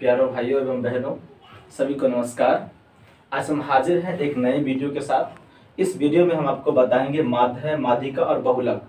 प्यारों भाइयों एवं बहनों, सभी को नमस्कार। आज हम हाजिर हैं एक नए वीडियो के साथ। इस वीडियो में हम आपको बताएंगे माध्य, माध्यिका और बहुलक।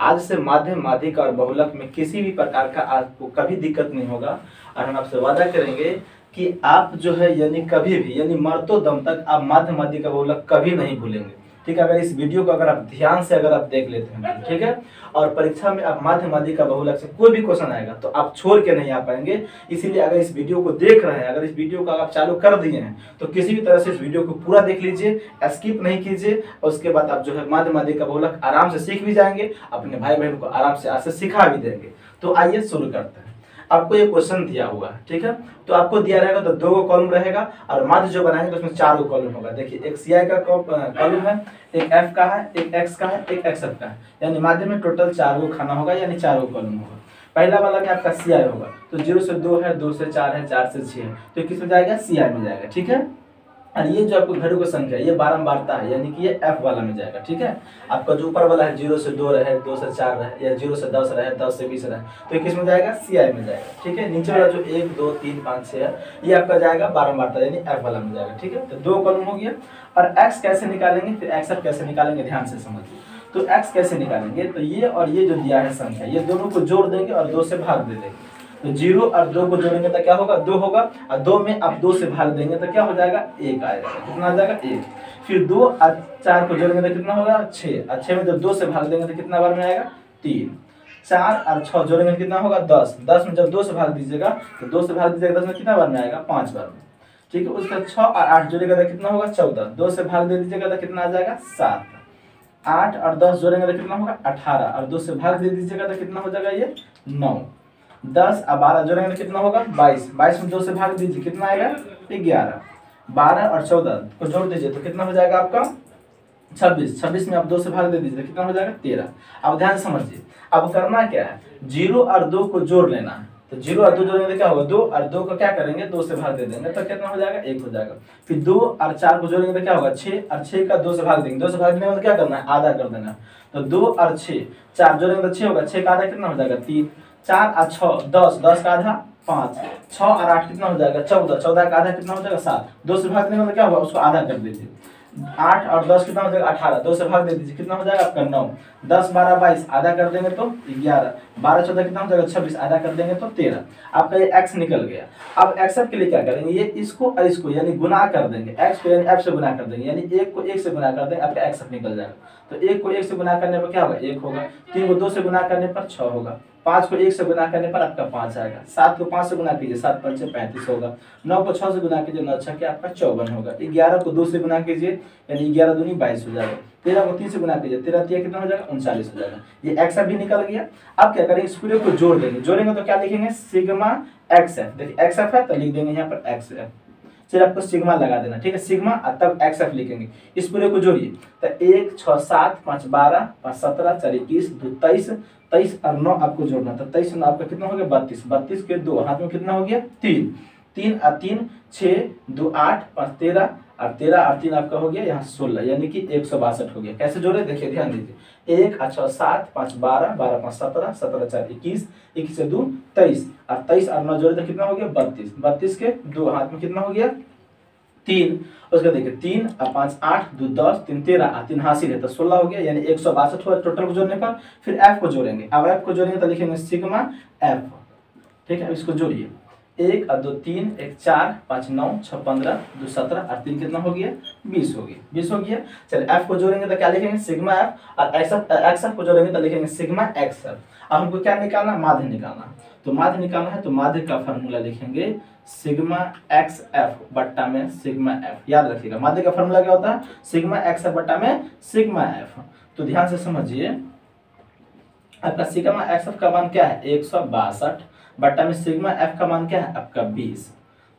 आज से माध्य, माध्यिका और बहुलक में किसी भी प्रकार का आपको कभी दिक्कत नहीं होगा और हम आपसे वादा करेंगे कि आप जो है यानी कभी भी यानी मरतो दम तक आप माध्य, माध्यिका, बहुलक कभी नहीं भूलेंगे। ठीक है, अगर इस वीडियो को अगर आप ध्यान से अगर आप देख लेते हैं तो ठीक है। और परीक्षा में आप माध्य, माध्यिका, बहुलक से कोई भी क्वेश्चन आएगा तो आप छोड़ के नहीं आ पाएंगे। इसीलिए अगर इस वीडियो को देख रहे हैं, अगर इस वीडियो को आप चालू कर दिए हैं तो किसी भी तरह से इस वीडियो को पूरा देख लीजिए, स्किप नहीं कीजिए। और उसके बाद आप जो है माध्य, माध्यिका, बहुलक आराम से सीख भी जाएंगे, अपने भाई बहन को आराम से आज से सिखा भी देंगे। तो आइए शुरू करते हैं। आपको ये क्वेश्चन दिया हुआ है, ठीक है। तो आपको दिया रहेगा तो 2 कॉलम रहेगा और माध्य जो बनाएंगे तो उसमें 4 कॉलम होगा। देखिए, एक CI का कॉलम है, एक F का है, एक X का है, एक XF का है, यानी माध्य में टोटल 4 खाना होगा, यानी 4 कॉलम होगा। पहला वाला में आपका CI होगा, तो 0 से 2 है, 2 से 4 है, 4 से 6 है, तो किस में जाएगा? CI में जाएगा, ठीक है। और ये जो आपको घरों की संख्या ये बारंबारता है, यानी कि ये F वाला में जाएगा, ठीक है। आपका जो ऊपर वाला है 0 से 2 रहे, 2 से 4 रहे, या 0 से 10 रहे, 10 से 20 रहे, तो ये किस में जाएगा? CI में जाएगा, ठीक है। नीचे वाला जो 1 2 3 5 6 है, ये आपका जाएगा बारंबारता, यानी F वाला में जाएगा, ठीक है। तो 2 कॉलम हो गया। और X कैसे निकालेंगे, फिर XF कैसे निकालेंगे, ध्यान से समझिए। तो X कैसे निकालेंगे, तो ये और ये जो दिया है संख्या, ये दोनों को जोड़ देंगे और 2 से भाग दे देंगे। तो 0 और 2 को जोड़ेंगे तो क्या होगा? 2 होगा। और 2 में आप 2 से भाग देंगे तो क्या हो जाएगा? 1 आएगा। कितना आ जाएगा? 1। फिर 2 और 4 को जोड़ेंगे तो कितना होगा? 6। और 6 में जब 2 से भाग देंगे तो कितना बार में आएगा? 3। 4 और 6 जोड़ेंगे तो कितना होगा? 10। 10 में जब 2 से भाग दीजिएगा तो 2 से भाग दीजिएगा 10 में कितना बार में आएगा? 5 बार में, ठीक है। उसका 6 और 8 जोड़ेगा तो कितना होगा? 14। 2 से भाग दे दीजिएगा तो कितना आ जाएगा? 7। 8 और 10 जोड़ेंगे तो कितना होगा? 18। और 2 से भाग दे दीजिएगा तो कितना हो जाएगा? ये 9। 10 और 12 जोड़ेंगे तो कितना होगा? 22। 22 में 2 से भाग दीजिए, कितना आएगा? 11। 12 और 14 को जोड़ दीजिए तो कितना हो जाएगा आपका? 26। 26 में आप 2 से भाग दे दीजिए तो कितना हो जाएगा? 13। अब ध्यान से समझिए, अब करना क्या है? 0 और 2 को जोड़ लेना है। तो 0 और 2 जोड़ेंगे तो क्या होगा? 2 और 2 को क्या करेंगे? 2 से भाग दे देंगे तो कितना हो जाएगा? 1 हो जाएगा। फिर 2 और 4 को जोड़ेंगे तो क्या होगा? 6 और 6 का 2 से भाग देंगे। 2 से भाग देने में क्या करना है? आधा कर देना। तो 2 और 6, 4 जोड़ेंगे तो 6 होगा। 6 का आधा कितना हो जाएगा? 3। 4 और 6 10, 10 का आधा 5। 6 और 8 कितना हो जाएगा? 14। 14 का आधा कितना हो जाएगा? 7। 2 से भाग देने में क्या होगा? उसको आधा कर दीजिए। 8 और 10 कितना हो जाएगा? 18। 2 से भाग दे दीजिए, कितना हो जाएगा आपका? 9। 10 12 22 आधा कर देंगे तो 11। 12 14 कितना हो जाएगा? 26 आधा कर देंगे तो 13। आपका ये x निकल गया। अब XF के लिए क्या करेंगे? ये इसको और इसको यानी गुना कर देंगे, x को यानी f से गुना कर देंगे, यानी 1 को 1 से गुना कर देंगे, आपका XF निकल जाएगा। तो 1 को 1 से गुना करने पर क्या होगा? 1 होगा। 3 को 2 से गुना करने पर 6 होगा। 5 को 1 से गुना करने पर आपका 5 आएगा। 7 को 5 से गुना कीजिए, 7 5 35 होगा। 9 को 6 से गुना कीजिए, 9 6 आपका 54 होगा। 11 को 2 से गुना कीजिए, यानी 11 दूनी 22 हो जाएगा। 13 को 3 से गुना कीजिए, 13 3 कितना हो जाएगा? 39 हो जाएगा। ये XF भी निकल गया। अब क्या करेंगे? इस पूरे को जोड़ देंगे। जोड़ेंगे तो क्या लिखेंगे? Sigma XF। देखिए XF है तो लिख देंगे यहाँ पर XF। फिर आपको सिग्मा लगा देना, ठीक है। सिग्मा और तब XF लिखेंगे। इस पूरे को जोड़िए तो 1 6 7 5 12 5 17 4 21 2 23, 23 और 9 आपको जोड़ना था। 23 9 आपका कितना हो गया? 32। 32 के 2 हाथ में कितना हो गया? 3। 3 और 3 6 2 8 5 13 और 13 और 3 आपका हो गया यहाँ 16, यानी कि 162 हो गया। कैसे जोड़े? देखिए ध्यान दीजिए। 1 और 6 7 5 12 12 5 17 17 4 21 21 से 2 23 और 23 और 9 जोड़े तो कितना हो गया? 32। 32 के 2 हाथ में कितना हो गया? 3। उसका देखिए 3 और 5 8 2 10 3 13 और 3 हासिल है तो 16 हो गया, यानी 162 हुआ टोटल को जोड़ने पर। फिर F को जोड़ेंगे। अब F को जोड़ेंगे तो लिखेंगे सिग्मा F, ठीक है। इसको जोड़िए। 1 और 2 3 1 4 5 9 6 15 2 17 और 3 कितना हो गया? 20 हो गया। 20 हो गया। चलिए F को जोड़ेंगे तो क्या लिखेंगे? Sigma F। और XF को जोड़ेंगे तो लिखेंगे सिग्मा XF। अब हमको क्या निकालना? माध्य निकालना। तो माध्य निकालना है तो माध्य का फॉर्मूला लिखेंगे सिग्मा XF बट्टा में सिग्मा F। याद रखिएगा माध्य का फॉर्मूला क्या होता है? सिग्मा XF बट्टा में सिग्मा F। तो ध्यान से समझिए, आपका सिग्मा XF का मान क्या है? 162 बट्टा में सिग्मा F का मान क्या है? आपका 20।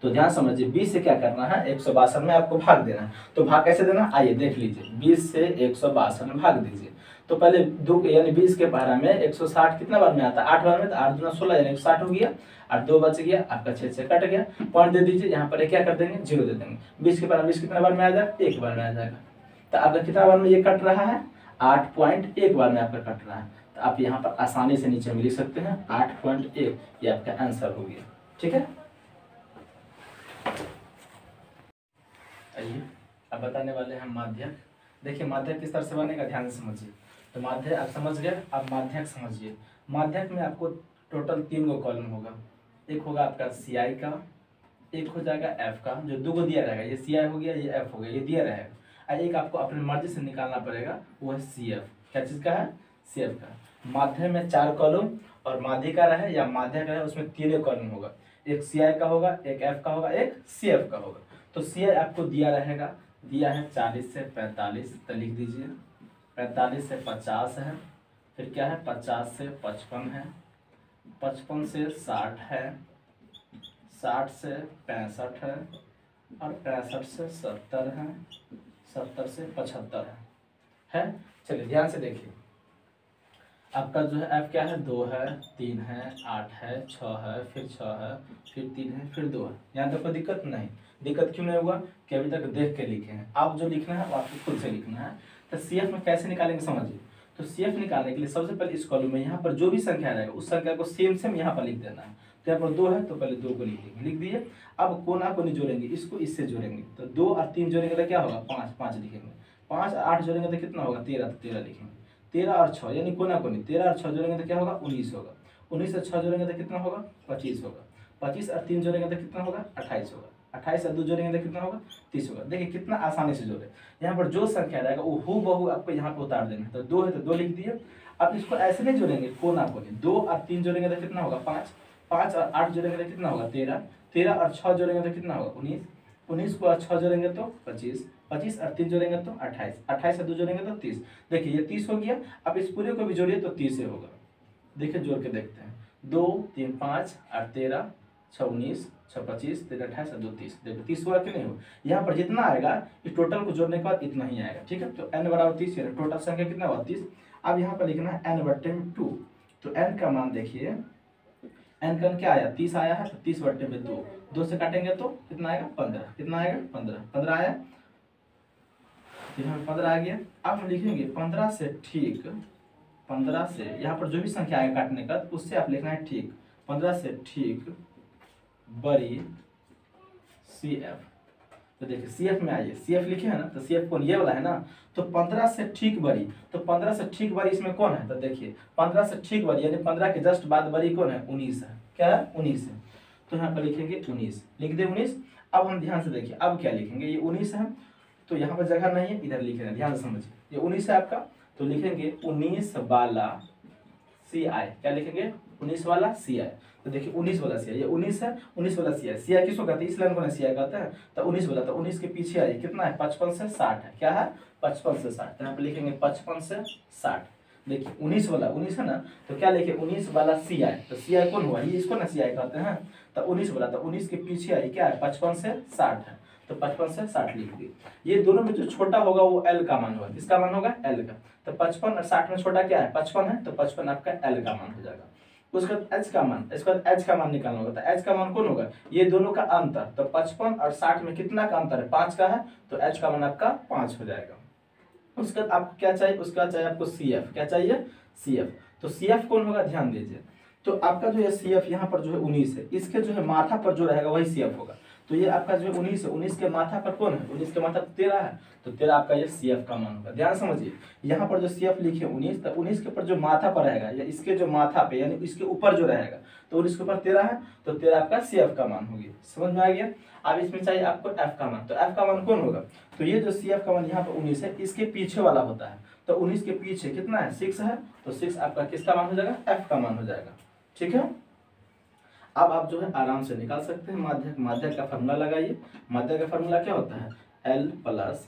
तो ध्यान समझिए, 20 से क्या करना है? 162 में आपको भाग देना है। तो भाग कैसे देना? आइए देख लीजिए। 20 से 162 में भाग दीजिए। तो पहले 2 यानी 20 के पहरा में 160 कितना बार में आता है? 8 बार में। तो 8 दूना 16 यानी 160 हो गया। और 2 बच गया आपका, 6 से कट गया। पॉइंट दे दीजिए, यहाँ पर क्या कर देंगे? 0 दे देंगे। 20 के पहरा 20 कितना बार में आ जाएगा? 1 बार में आ जाएगा। तो आपका कितना बार में ये कट रहा है? 8.1 बार में आपका कट रहा है। तो आप यहाँ पर आसानी से नीचे में लिख सकते हैं 8.1। ये आपका आंसर हो गया, ठीक है। अब बताने वाले हैं माध्यक। देखिए माध्यक किस तरह से बनेगा, ध्यान से समझिए। तो माध्यक आप समझ गए, अब माध्यक समझिए। माध्यक में आपको टोटल 3 गो कॉलम होगा। एक होगा आपका CI का, एक हो जाएगा F का, जो 2 गो दिया रहेगा, ये CI हो गया, ये F हो गया, ये दिया रहेगा। और एक आपको अपनी मर्जी से निकालना पड़ेगा, वो है CF। क्या चीज़ का है, CF का। माध्य में 4 कॉलम और माध्यिका रहे या माध्यक रहे उसमें 3 कॉलम होगा। एक CI का होगा, एक F का होगा, एक CF का होगा। तो CI आपको दिया रहेगा, दिया है 40 से 45, तो लिख दीजिए 45 से 50 है, फिर क्या है 50 से 55 है, 55 से 60 है, 60 से 65 है, और 65 से 70 है, 70 से 75 है। चलिए ध्यान से देखिए, आपका जो है F क्या है, 2 है, 3 है, 8 है, 6 है, फिर 6 है, फिर 3 है, फिर 2 है। यहाँ तक कोई दिक्कत नहीं। दिक्कत क्यों नहीं हुआ कि अभी तक देख के लिखे हैं। आप जो लिखना है वो आपको खुद से लिखना है। तो CF में कैसे निकालेंगे समझिए। तो CF निकालने के लिए सबसे पहले इस कॉलम में यहाँ पर जो भी संख्या रहेगा उस संख्या को सेम सेम यहाँ पर लिख देना है। तो यहाँ पर 2 है तो पहले 2 को लिख देंगे, लिख दिए। अब कोना को नहीं जोड़ेंगे, इसको इससे जोड़ेंगे। तो 2 और 3 जोड़ेंगे तो क्या होगा, 5, 5 लिखेंगे। 5 और 8 जोड़ेंगे तो कितना होगा, 13, तो 13 लिखेंगे। 13 और 6 यानी कोना को नहीं, 13 और 6 जोड़ेंगे तो क्या होगा, 19 होगा। 19 और 6 जोड़ेंगे तो कितना होगा, 25 होगा। 25 और 3 जोड़ेंगे तो कितना होगा, 28 होगा। 28 और 2 जोड़ेंगे तो कितना होगा, 30 होगा। देखिए कितना आसानी से जोड़े। यहाँ पर जो संख्या रहेगा वो हूबहू आपको यहाँ पे उतार देना है। तो 2 है तो 2 लिख दिए। अब इसको ऐसे नहीं जोड़ेंगे, कोना को नहीं। 2 और 3 जोड़ेंगे तो कितना होगा, 5। 5 और 8 जोड़ेंगे तो कितना होगा, 13। 13 और 6 जोड़ेंगे तो कितना होगा, 19। 19 को 6 जोड़ेंगे तो 25। 25 और 3 जोड़ेंगे तो 28। 28 और 2 जोड़ेंगे तो 30। देखिए ये 30 हो गया। अब इस पूरे को भी जोड़िए तो 30 से होगा। देखिए जोड़ के देखते हैं, 2, 3, 5, 8, 13, 6, 19, 6, 25, 13, 28 और 2, 30। देखो 30 हुआ कि नहीं हुआ। यहाँ पर जितना आएगा इस टोटल को जोड़ने के बाद इतना ही आएगा, ठीक है। तो n बराबर 30, टोटल संख्या कितना हुआ, 30। अब यहाँ पर लिखना है n/2। तो n का मान देखिए, n का क्या आया, 30 आया है। तो 30/2, 2 से काटेंगे तो कितना आएगा, 15। कितना आएगा, 15। 15 आया, यहाँ 15 आ गया। अब हम लिखेंगे 15 से ठीक, 15 से यहाँ पर जो भी संख्या आएगा काटने का उससे आप लिखना है ठीक। 15 से ठीक बड़ी CF। तो देखिए CF में आइए, CF लिखे है ना, तो CF कौन, ये वाला है ना। तो 15 से ठीक बड़ी, तो 15 से ठीक बड़ी इसमें कौन है, तो देखिए 15 से ठीक बड़ी यानी 15 के जस्ट बाद बड़ी कौन है, 19 है। क्या है, 19 है। तो यहाँ पर लिखेंगे 19, लिख दे 19। अब हम ध्यान से देखिए, अब क्या लिखेंगे, ये 19 है तो यहाँ पर जगह नहीं है, इधर लिख रहे हैं, ध्यान से समझिए। ये 19 है आपका, तो लिखेंगे 19 वाला CI। क्या लिखेंगे, 19 वाला CI। तो देखिए 19 वाला CI, ये 19 है, 19 वाला CI। CI किसको कहते हैं, इस लाइन को ना CI कहते हैं। तो 19 वाला, तो 19 के पीछे आइए, कितना है, 55 से 60 है। क्या है, 55 से 60। तो यहाँ पे लिखेंगे 55 से 60। देखिए 19 वाला, 19 है ना, तो क्या लिखे, 19 वाला CI। तो CI कौन हुआ, ये इसको ना CI कहते हैं। तो 19 वाला, तो 19 के पीछे आइए, क्या है, 55 से 60 है। तो 55 से 60 लिख दिए। ये दोनों में जो छोटा होगा वो L का मान होगा। किसका मान होगा, L का। तो 55 और 60 में छोटा क्या है, 55 है। तो 55 आपका L का मान हो जाएगा। उसके बाद H का मान, इसके बाद H का मान निकालना होगा। तो H का मान कौन होगा, ये दोनों का अंतर। तो 55 और 60 में कितना का अंतर है, 5 का है। तो H का मान आपका 5 हो जाएगा। उसके बाद आपको क्या चाहिए, उसके बाद चाहिए आपको CF। क्या चाहिए, CF। तो CF कौन होगा, ध्यान दीजिए। तो आपका जो है CF यहाँ पर जो है 19 है, इसके जो है माथा पर जो रहेगा वही CF होगा। तो ये आपका जो है 19 है, 19 के माथा पर कौन है, 19 के माथा पर 13 है। तो 13 आपका ये CF का मान होगा। ध्यान समझिए, यहाँ पर जो CF लिखे 19, तो 19 के ऊपर जो माथा पर रहेगा या इसके जो माथा पे यानी इसके ऊपर जो रहेगा, तो 19 के ऊपर 13 है, तो 13 आपका CF का मान होगी। समझ में आ गया। अब इसमें चाहिए आपको F का मान। तो F का मान कौन होगा, तो ये जो CF का मान यहाँ पर 19 है, इसके पीछे वाला होता है। तो 19 के पीछे कितना है, 6 है। तो 6 आपका किसका मान हो जाएगा, F का मान हो जाएगा। ठीक है। अब आप जो है आराम से निकाल सकते हैं माध्यक। माध्यक का फार्मूला लगाइए। माध्यक का फार्मूला क्या होता है, L प्लस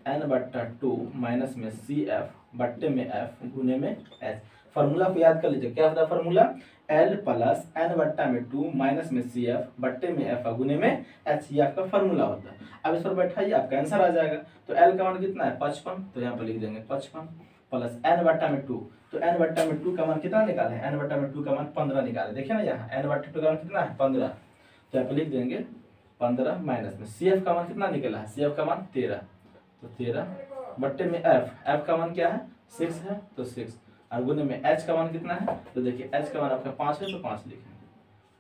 n/2 माइनस में CF बट्टे में F गुने में H। फार्मूला को याद कर लीजिए, क्या होता है formula, L plus n/2 minus में CF बट्टे में F गुने में H। ये आपका फार्मूला होता है। अब इस पर बैठाइए, आपका आंसर आ जाएगा। तो L का मान कितना है, 55। तो यहाँ पर लिख देंगे 55 प्लस n/2। तो n/2 का मान कितना निकाले, n/2 का मान 15 निकाले। देखिए ना यहाँ n/2 का मान कितना है, 15। तो यहाँ पे लिख देंगे 15 माइनस में CF का मान कितना निकला है, CF का मान 13। तो 13 बट्टे में F का मान क्या है, 6 है। तो 6 और गुने में H का मान कितना है, तो देखिए H का मान आपका 5 है। तो 5 लिखेंगे।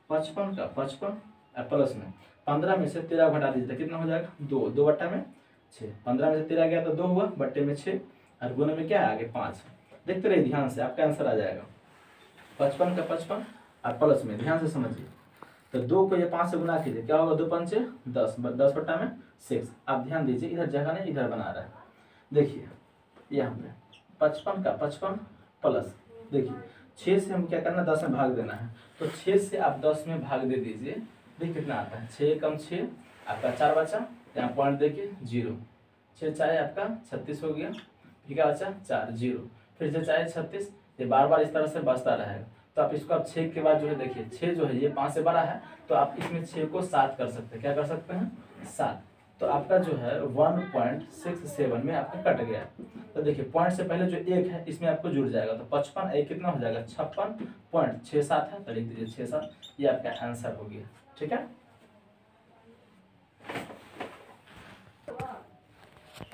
55 का 55 प्लस में 15 में से 13 घटा दीजिए तो कितना हो जाएगा, 2। 2 बट्टा में 6, 15 में से 13 गया तो 2 हुआ, बट्टे में 6 और गुने में क्या है आगे 5। देखते रहिए ध्यान से, आपका आंसर आ जाएगा 55 का 55 और प्लस में ध्यान से समझिए। तो 2 को ये 5 से गुना कीजिए, क्या होगा 2 5 10, 10 बट्टा में 6। आप ध्यान दीजिए, इधर जगह नहीं इधर बना रहा है। देखिए यहाँ पे 55 का 55 प्लस, देखिए 6 से हम क्या करना 10 में भाग देना है, तो 6 से आप 10 में भाग दे दीजिए। देखिए कितना आता है, 6 कम 6 आपका 4 बचा, यहाँ पॉइंट देखिए 0, 6 चाहे आपका 36 हो गया, फिर क्या बचा 4 0, फिर से चाहे 36, ये बार बार इस तरह से बचता रहेगा। तो आप इसको आप 6 के बाद जो है देखिए 6 जो है ये 5 से बड़ा है, तो आप इसमें 6 को 7 कर सकते हैं। क्या कर सकते हैं 7। तो आपका जो है 1.67 में आपका कट गया। तो देखिए पॉइंट से पहले जो 1 है इसमें आपको जुड़ जाएगा, तो 55 एक कितना हो जाएगा 56.67 है, तो लिख दीजिए 67, ये आपका आंसर हो गया। ठीक है,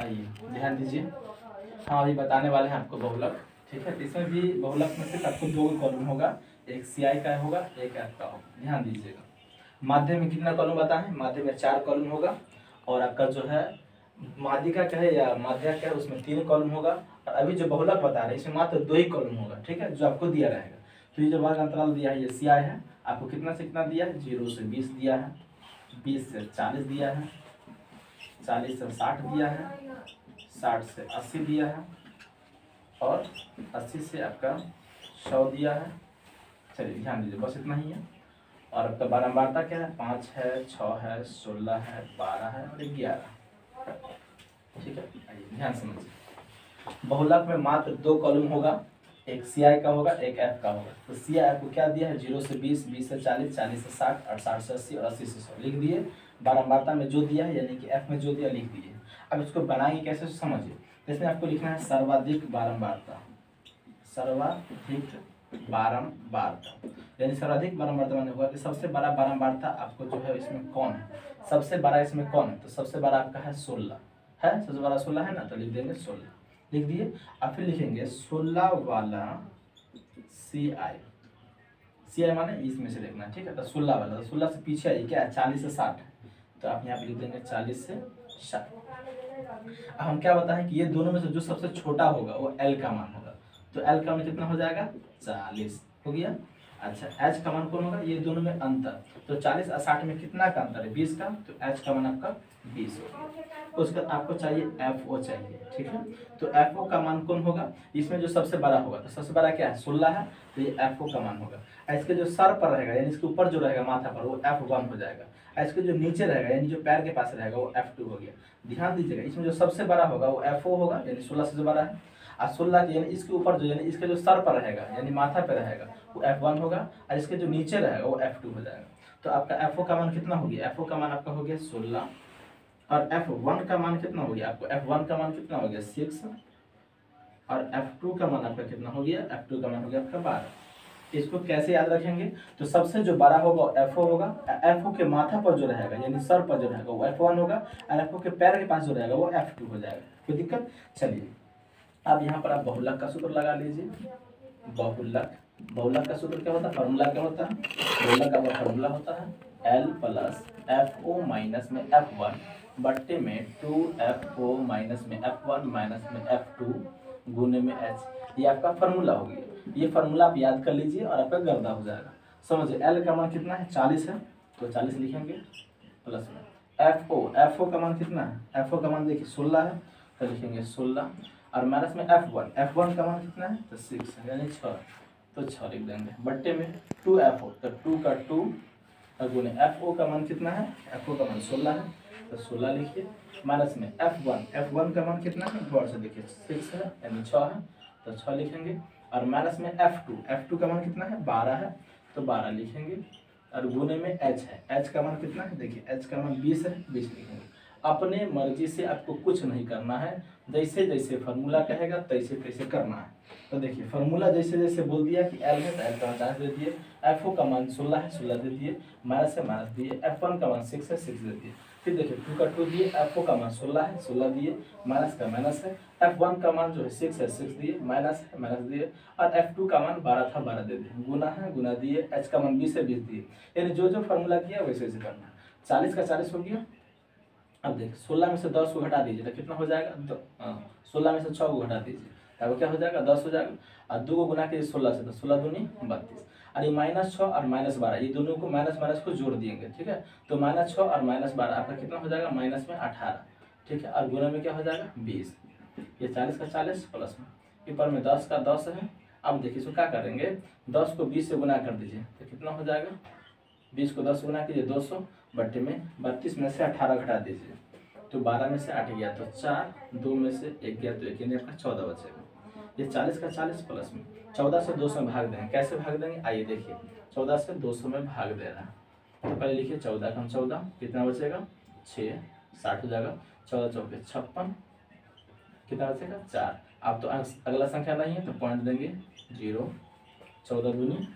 आइए ध्यान दीजिए, हाँ अभी बताने वाले हैं आपको बहुलक। ठीक है, इसमें भी बहुलक में सिर्फ आपको 2 कॉलम होगा, एक CI का होगा, एक F का होगा। ध्यान दीजिएगा, माध्यम में कितना कॉलम बताएं, माध्यम में 4 कॉलम होगा, और आपका जो है माध्यिका का है या माध्यक है उसमें 3 कॉलम होगा, और अभी जो बहुलक बता रहे हैं इसमें मात्र 2 ही कॉलम होगा। ठीक है, जो आपको दिया रहेगा। तो ये जो वर्ग अंतराल दिया है ये CI है, आपको कितना से कितना दिया है, 0 से 20 दिया है, 20 से 40 दिया है, 40 से 60 दिया है, 60 से 80 दिया है, और 80 से आपका 100 दिया है। चलिए ध्यान दीजिए, बस इतना ही है। और आपका बारंबारता क्या है, 5 है, 6 है, 16 है, 12 है और 11। ठीक है, आइए ध्यान समझिए, बहुलक में मात्र 2 कॉलम होगा, एक CI का होगा, एक F का होगा। तो CI आपको क्या दिया है, 0 से 20, 20 से 40, 40 से 60 और 60 से 80 और 80 से 100 लिख दिए। बारंबारता में जो दिया है यानी कि F में जो दिया लिख दिए। अब इसको बनाएंगे कैसे समझिए, इसमें आपको लिखना है सर्वाधिक बारंबारता, सर्वाधिक बारंबारता यानी सर्वाधिक बारंबारता माने होगा कि सबसे बड़ा बारंबारता आपको जो है इसमें कौन है, सबसे बड़ा इसमें कौन है, तो सबसे बड़ा आपका है 16 है, सबसे बड़ा 16 है ना, तो लिख देंगे 16, लिख दिए। अब फिर लिखेंगे 16 वाला CI माने इसमें से देखना। ठीक है, तो 16 वाला, तो 16 से पीछे आइए क्या है 40 से 60 है, तो आप यहाँ पे लिख देंगे 40 से 60। अब हम क्या बताएं कि ये दोनों में से जो सबसे छोटा होगा वो L का मान होगा, तो L का मान कितना हो जाएगा 40 हो गया। अच्छा H का मान कौन होगा, ये दोनों में अंतर, तो 40 और 60 में कितना का अंतर है 20 का, तो H का मान आपका 20 होगा। उसके बाद आपको चाहिए FO चाहिए। ठीक है, तो FO का मान कौन होगा, इसमें जो सबसे बड़ा होगा, तो सबसे बड़ा क्या है 16 है, तो ये FO का मान होगा। इसके जो सर पर रहेगा यानी इसके ऊपर जो रहेगा माथा पर वो F1 हो जाएगा, इसके जो नीचे रहेगा यानी जो पैर के पास रहेगा वो F2 हो गया। ध्यान दीजिएगा, इसमें जो सबसे बड़ा होगा वो FO होगा यानी 16 से जो बड़ा है, और 16 यानी इसके ऊपर जो यानी इसके जो सर पर रहेगा यानी माथा पे रहेगा वो F1 होगा, और इसके जो नीचे रहेगा वो F2 हो जाएगा। तो आपका FO का मान कितना हो गया, FO का मान आपका हो गया 16, और F1 का मान कितना हो गया, आपको F1 का मान कितना हो गया 6, और F2 का मान आपका कितना हो गया, F2 का मान हो गया आपका 12। इसको कैसे याद रखेंगे, तो सबसे जो बड़ा होगा FO होगा, FO के माथा पर जो रहेगा यानी सर पर जो रहेगा वो F1 होगा, और FO के पैर के पास जो रहेगा वो F2 हो जाएगा। कोई दिक्कत। चलिए अब यहाँ पर आप बहुलक का सूत्र लगा लीजिए। बहुलक का सूत्र क्या होता है, फार्मूला क्या होता है, बहुलक का फार्मूला होता है L प्लस FO माइनस में F1 बट्टे में 2FO माइनस में F1 माइनस में F2 गुने में H। ये आपका फार्मूला हो गया, ये फार्मूला आप याद कर लीजिए और आपका गर्दा हो जाएगा। समझिए L का मान कितना है 40 है, तो 40 लिखेंगे, प्लस में FO का मान कितना है, FO का मान देखिए 16 है, तो लिखेंगे 16, और माइनस में F1 का मान कितना है, तो 6 है यानी 6, तो 6 लिख देंगे, बट्टे में 2FO, तो 2 का 2 और गुने FO का मान कितना है, FO का मान 16 है, तो 16 लिखिए, माइनस में F1 का मान कितना है, गौर से देखिए 6 है यानी 6 है, तो 6 लिखेंगे, और माइनस में F2 का मान कितना है 12 है, तो 12 लिखेंगे, और गुने में H है, H का मान कितना है, देखिए H का मान 20 है, 20 लिखेंगे। अपने मर्जी से आपको कुछ नहीं करना है, जैसे जैसे फार्मूला कहेगा तैसे तैसे करना है। तो देखिए फार्मूला जैसे जैसे बोल दिया कि L है तो L का मान दे दिए, FO का मान 16 है 16 दे दिए, माइनस है माइनस दिए, F1 का मान 6 है 6 दे दिए, फिर देखिए 2 का 2 दिए, FO का मान 16 है 16 दिए, माइनस का माइनस है, F1 का मान जो है 6 है 6 दिए, माइनस है माइनस दिए, और F2 का मान 12 था 12 दे दिए, गुना है गुना दिए, H का मान 20 है 20 दिए। यानी जो जो फार्मूला किया वैसे वैसे करना है। 40 का 40 हो गया, अब देखिए 16 में से 10 को घटा दीजिए तो कितना हो जाएगा, 16 में से 6 को घटा दीजिए तब क्या हो जाएगा, 10 हो जाएगा। और 2 को गुना कीजिए 16 से तो 16 दूनी 32। और ये -6 और -12 ये दोनों को माइनस माइनस को जोड़ दिएंगे, ठीक है। तो -6 और -12 आपका कितना हो जाएगा, माइनस में 18, ठीक है। और गुना में क्या हो जाएगा 20। ये 40 का 40 प्लस में ऊपर में 10 का 10 है। अब देखिए इसको क्या करेंगे, 10 को 20 से गुना कर दीजिए तो कितना हो जाएगा, 20 को 10 गुना कीजिए 200 बट्टे में 32 में से 18 घटा दीजिए तो 12 में से 8 गया तो 4, 2 में से 1 गया तो 1, यानी आपका 14 बचेगा। ये 40 का 40 प्लस में 14 से 200 में भाग देंगे, कैसे भाग देंगे आइए देखिए, 14 से 200 में भाग दे रहा है तो पहले लिखिए 14 कम 14 कितना बचेगा 6, 60 हो जाएगा। 14 चौके 56 कितना बचेगा 4। अब तो अगला संख्या नहीं है तो पॉइंट देंगे 0, 14 दूनी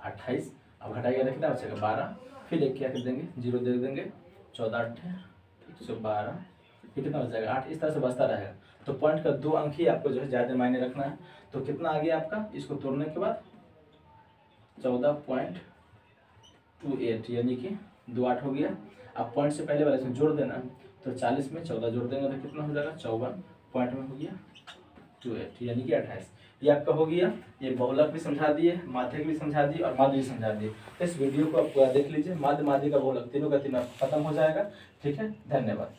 28। अब घटाइएगा तो कितना बचेगा 12, फिर एक क्या कर देंगे 0 दे देंगे, 14 8 112, ये कितना बच जाएगा 8। इस तरह से बचता रहेगा। तो पॉइंट का 2 अंक ही आपको जो है ज़्यादा मायने रखना है। तो कितना आ गया आपका, इसको तोड़ने के बाद 14.28 यानी कि 2 8 हो गया। अब पॉइंट से पहले वाले से जोड़ देना तो 40 में 14 जोड़ देंगे तो कितना हो जाएगा 54, पॉइंट में हो गया 28 यानी कि 28। ये आपका हो गया। ये बहुलक भी समझा दिए, माध्यक भी समझा दिए और माध्य भी समझा दिए। इस वीडियो को आप पूरा देख लीजिए, माध्य माध्यिका बहुलक तीनों का तीनों खत्म हो जाएगा, ठीक है। धन्यवाद।